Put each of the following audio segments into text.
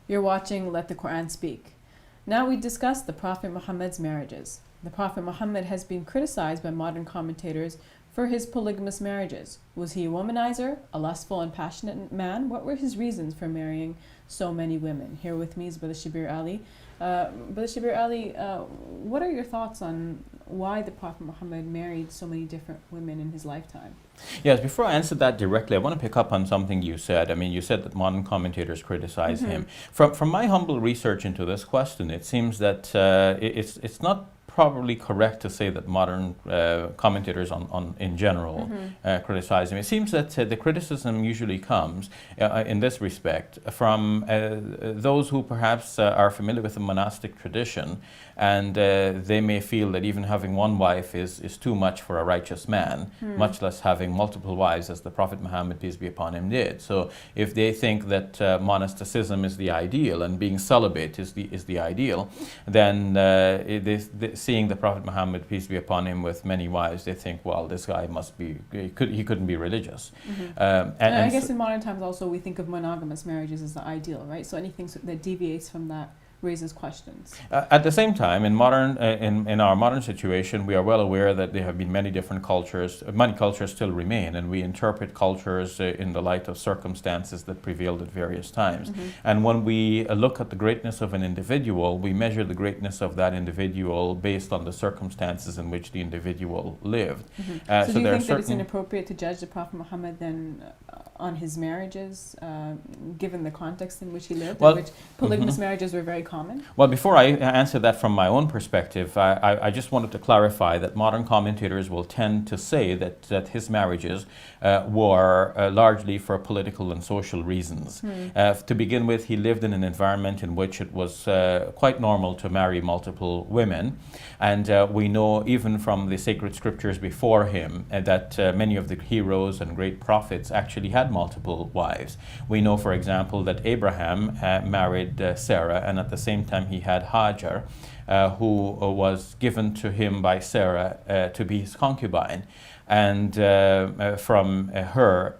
You're watching Let the Quran Speak. Now we discuss the Prophet Muhammad's marriages. The Prophet Muhammad has been criticized by modern commentators for his polygamous marriages. Was he a womanizer, a lustful and passionate man? What were his reasons for marrying so many women? Here with me is Brother Shabir Ali. Brother Shabir Ali, what are your thoughts on why the Prophet Muhammad married so many different women in his lifetime? Yes, before I answer that directly, I want to pick up on something you said. I mean, you said that modern commentators criticize him. From my humble research into this question, it seems that it's not probably correct to say that modern commentators in general criticize him. It seems that the criticism usually comes in this respect from those who perhaps are familiar with the monastic tradition, and they may feel that even having one wife is too much for a righteous man, much less having multiple wives, as the Prophet Muhammad, peace be upon him, did. So if they think that monasticism is the ideal and being celibate is the ideal, then seeing the Prophet Muhammad, peace be upon him, with many wives, they think, well, this guy must be, he couldn't be religious. And I guess in modern times also we think of monogamous marriages as the ideal, right? So anything that deviates from that raises questions. At the same time, in our modern situation, we are well aware that there have been many different cultures. Many cultures still remain, and we interpret cultures in the light of circumstances that prevailed at various times. And when we look at the greatness of an individual, we measure the greatness of that individual based on the circumstances in which the individual lived. So do you think that it's inappropriate to judge the Prophet Muhammad then on his marriages, given the context in which he lived, in which polygamous marriages were very common? Well, before I answer that from my own perspective, I just wanted to clarify that modern commentators will tend to say that his marriages were largely for political and social reasons. To begin with, he lived in an environment in which it was quite normal to marry multiple women, and we know even from the sacred scriptures before him that many of the heroes and great prophets actually had multiple wives. We know, for example, that Abraham married Sarah, and at the same time he had Hajar, who was given to him by Sarah to be his concubine. And from her,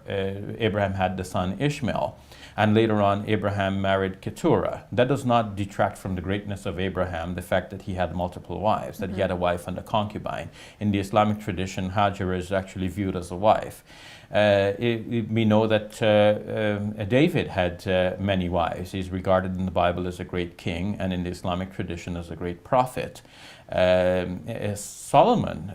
Abraham had the son Ishmael. And later on, Abraham married Keturah. That does not detract from the greatness of Abraham, the fact that he had multiple wives, that he had a wife and a concubine. In the Islamic tradition, Hajar is actually viewed as a wife. We know that David had many wives. He's regarded in the Bible as a great king, and in the Islamic tradition as a great prophet. Sulaiman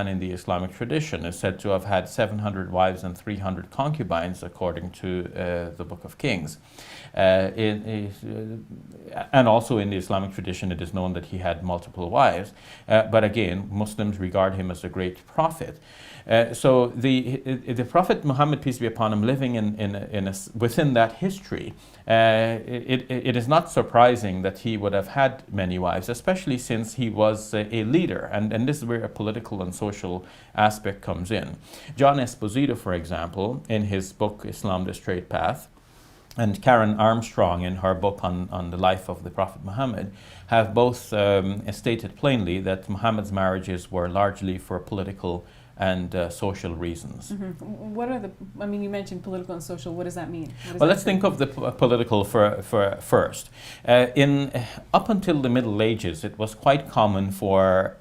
in the Islamic tradition is said to have had 700 wives and 300 concubines, according to the Book of Kings. And also in the Islamic tradition, it is known that he had multiple wives. But again, Muslims regard him as a great prophet. So the Prophet Muhammad, peace be upon him, living within that history, it is not surprising that he would have had many wives, especially since he was a leader, and this is where a political and social aspect comes in. John Esposito, for example, in his book Islam: The Straight Path, and Karen Armstrong in her book on the life of the Prophet Muhammad, have both stated plainly that Muhammad's marriages were largely for political and social reasons. What are you mentioned political and social, what does that mean? Well, let's think of the political for first. Up until the Middle Ages, it was quite common for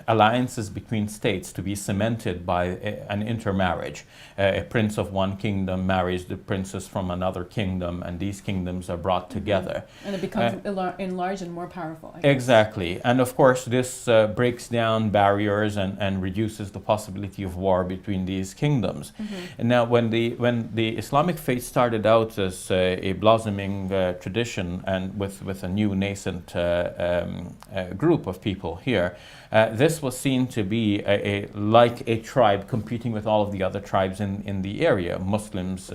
alliances between states to be cemented by an intermarriage. A prince of one kingdom marries the princess from another kingdom, and these kingdoms are brought together. And it becomes enlarged and more powerful. Exactly. And of course, this breaks down barriers and reduces the possibility of war between these kingdoms. And now, when the Islamic faith started out as a blossoming tradition and with a new nascent group of people here, this was seen to be like a tribe competing with all of the other tribes in the area. Muslims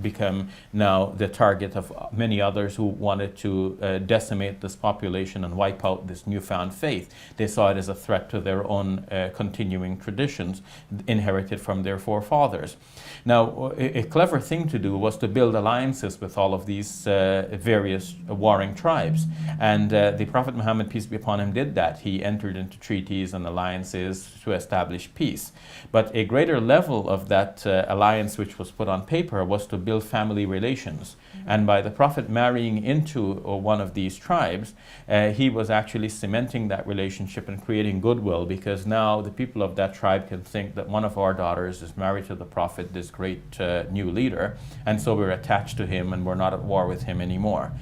become now the target of many others who wanted to decimate this population and wipe out this newfound faith. They saw it as a threat to their own continuity continuing traditions inherited from their forefathers. Now, a clever thing to do was to build alliances with all of these various warring tribes. And the Prophet Muhammad, peace be upon him, did that. He entered into treaties and alliances to establish peace. But a greater level of that alliance, which was put on paper, was to build family relations. And by the Prophet marrying into one of these tribes, he was actually cementing that relationship and creating goodwill, because now the people of that tribe can think that one of our daughters is married to the Prophet, this great new leader, and so we're attached to him and we're not at war with him anymore.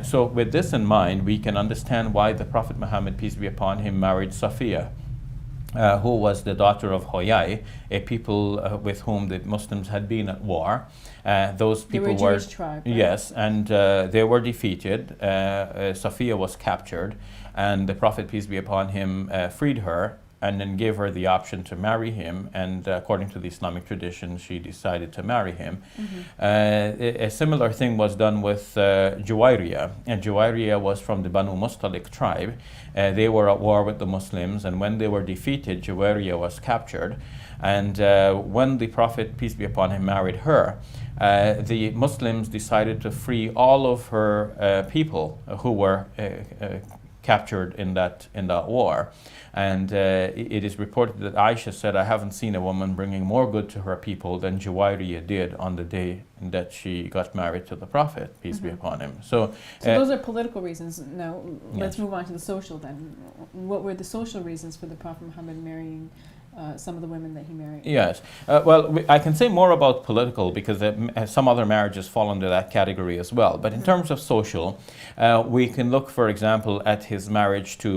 So with this in mind, we can understand why the Prophet Muhammad, peace be upon him, married Safiya, who was the daughter of Huyai, a people with whom the Muslims had been at war. Those people were a Jewish tribe, right? Yes, and they were defeated. Safiya was captured, and the Prophet, peace be upon him, freed her and then gave her the option to marry him. And according to the Islamic tradition, she decided to marry him. A similar thing was done with Juwayriya. And Juwayriya was from the Banu Mustalik tribe. They were at war with the Muslims, and when they were defeated, Juwayriya was captured. And when the Prophet, peace be upon him, married her, the Muslims decided to free all of her people who were captured in that war. And it is reported that Aisha said, "I haven't seen a woman bringing more good to her people than Juwayriya did on the day that she got married to the Prophet, peace be upon him." So those are political reasons. Now, let's Yes. move on to the social then. What were the social reasons for the Prophet Muhammad marrying some of the women that he married? Yes. I can say more about political, because some other marriages fall under that category as well. But in terms of social, we can look, for example, at his marriage to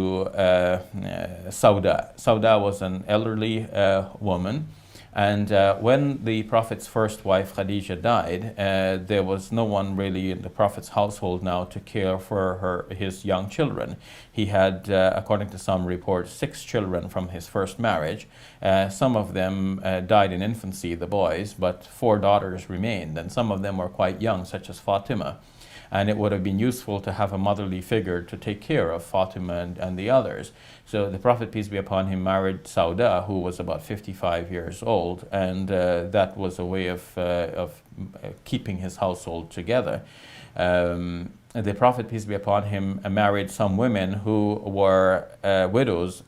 Sauda. Sauda was an elderly woman. And when the Prophet's first wife, Khadija, died, there was no one really in the Prophet's household now to care for his young children. He had, according to some reports, 6 children from his first marriage. Some of them died in infancy, the boys, but 4 daughters remained, and some of them were quite young, such as Fatima. And it would have been useful to have a motherly figure to take care of Fatima and the others. So the Prophet, peace be upon him, married Sauda, who was about 55 years old, and that was a way of keeping his household together. The Prophet, peace be upon him, married some women who were widows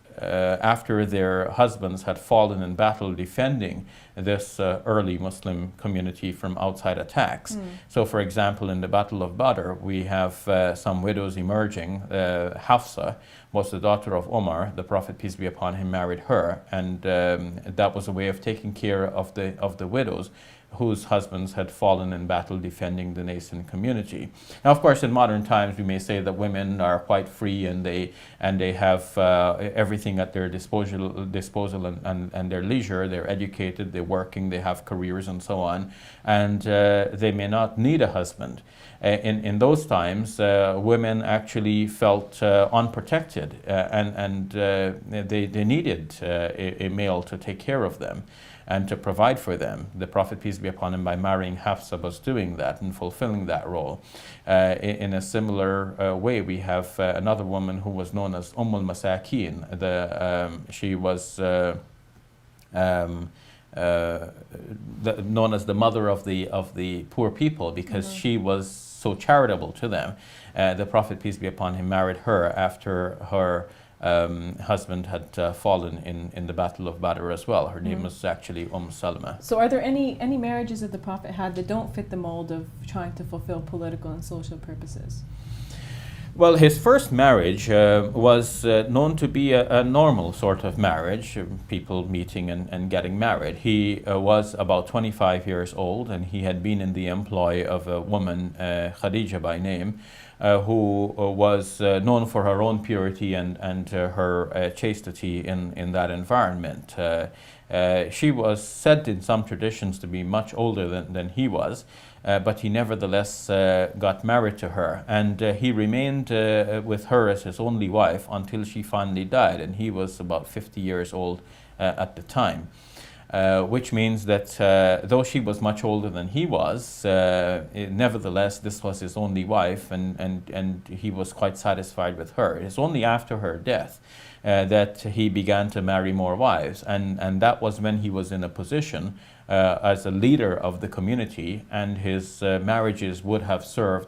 after their husbands had fallen in battle defending this early Muslim community from outside attacks. So, for example, in the Battle of Badr, we have some widows emerging. Hafsa was the daughter of Omar. The Prophet, peace be upon him, married her, and that was a way of taking care of the widows whose husbands had fallen in battle defending the nascent community. Now, of course, in modern times, we may say that women are quite free and they have everything at their disposal and their leisure. They're educated, they're working, they have careers and so on, and they may not need a husband. In those times, women actually felt unprotected, and they needed a male to take care of them and to provide for them. The Prophet, peace be upon him, by marrying Hafsa, was doing that and fulfilling that role. In a similar way, we have another woman who was known as al-Masakin. She was known as the mother of the poor people, because she was so charitable to them. The Prophet, peace be upon him, married her after her husband had fallen in the Battle of Badr as well. Her name was actually Salama. So are there any marriages that the Prophet had that don't fit the mold of trying to fulfill political and social purposes? Well, his first marriage was known to be a normal sort of marriage, people meeting and getting married. He was about 25 years old, and he had been in the employ of a woman, Khadija by name, who was known for her own purity and her chastity in that environment. She was said in some traditions to be much older than he was, but he nevertheless got married to her, and he remained with her as his only wife until she finally died, and he was about 50 years old at the time. which means that though she was much older than he was, nevertheless, this was his only wife, and he was quite satisfied with her. It's only after her death that he began to marry more wives, and that was when he was in a position as a leader of the community, and his marriages would have served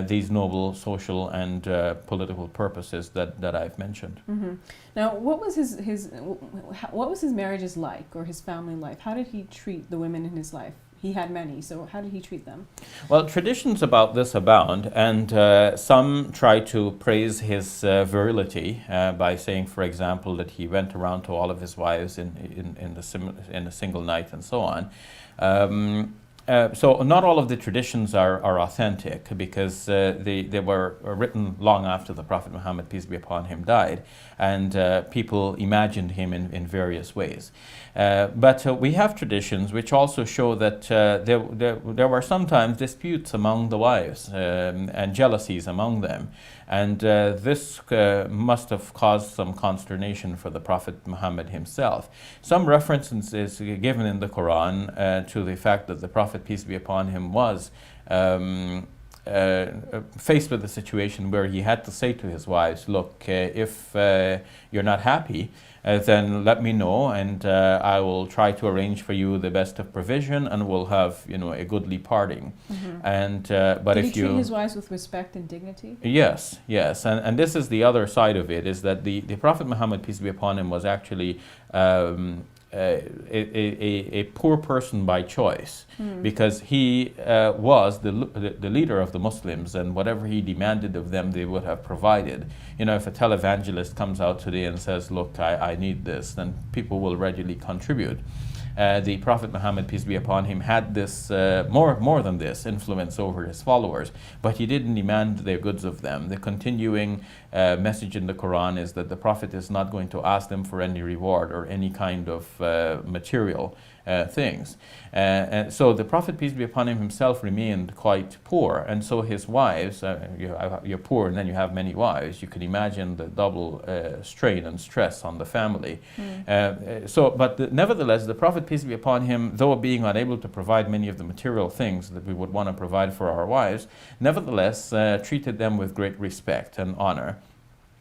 these noble social and political purposes that I've mentioned. Mm-hmm. Now, what was his marriages like, or his family life? How did he treat the women in his life? He had many, so how did he treat them? Well, traditions about this abound, and some try to praise his virility by saying, for example, that he went around to all of his wives in a single night and so on. So not all of the traditions are authentic, because they were written long after the Prophet Muhammad, peace be upon him, died, and people imagined him in various ways. But we have traditions which also show that there were sometimes disputes among the wives and jealousies among them. And this must have caused some consternation for the Prophet Muhammad himself. Some references is given in the Quran to the fact that the Prophet, peace be upon him, was faced with a situation where he had to say to his wives, look, if you're not happy, then let me know, and I will try to arrange for you the best of provision, and we'll have, a goodly parting. Mm-hmm. And but did if he treat his wives with respect and dignity? Yes, and this is the other side of it, is that the Prophet Muhammad, peace be upon him, was actually a poor person by choice, because he was the leader of the Muslims, and whatever he demanded of them, they would have provided. If a televangelist comes out today and says, look, I need this, then people will readily contribute. The Prophet Muhammad, peace be upon him, had this, more than this, influence over his followers, but he didn't demand their goods of them. The continuing message in the Quran is that the Prophet is not going to ask them for any reward or any kind of material things. And so the Prophet, peace be upon him, himself remained quite poor, and so his wives, you're poor and then you have many wives, you can imagine the double strain and stress on the family. But nevertheless, the Prophet, peace be upon him, though being unable to provide many of the material things that we would want to provide for our wives, nevertheless treated them with great respect and honor.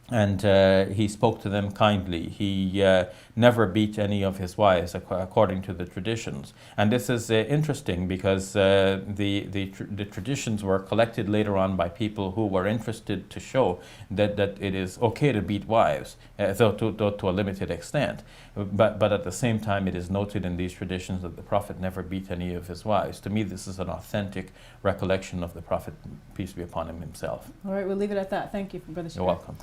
And he spoke to them kindly. He never beat any of his wives, according to the traditions. And this is interesting, because the traditions were collected later on by people who were interested to show that it is okay to beat wives, though to a limited extent. But at the same time, it is noted in these traditions that the Prophet never beat any of his wives. To me, this is an authentic recollection of the Prophet, peace be upon him, himself. All right, we'll leave it at that. Thank you, Brother Sharif. You're welcome.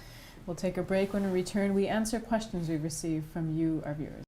We'll take a break. When we return, we answer questions we've received from you, our viewers.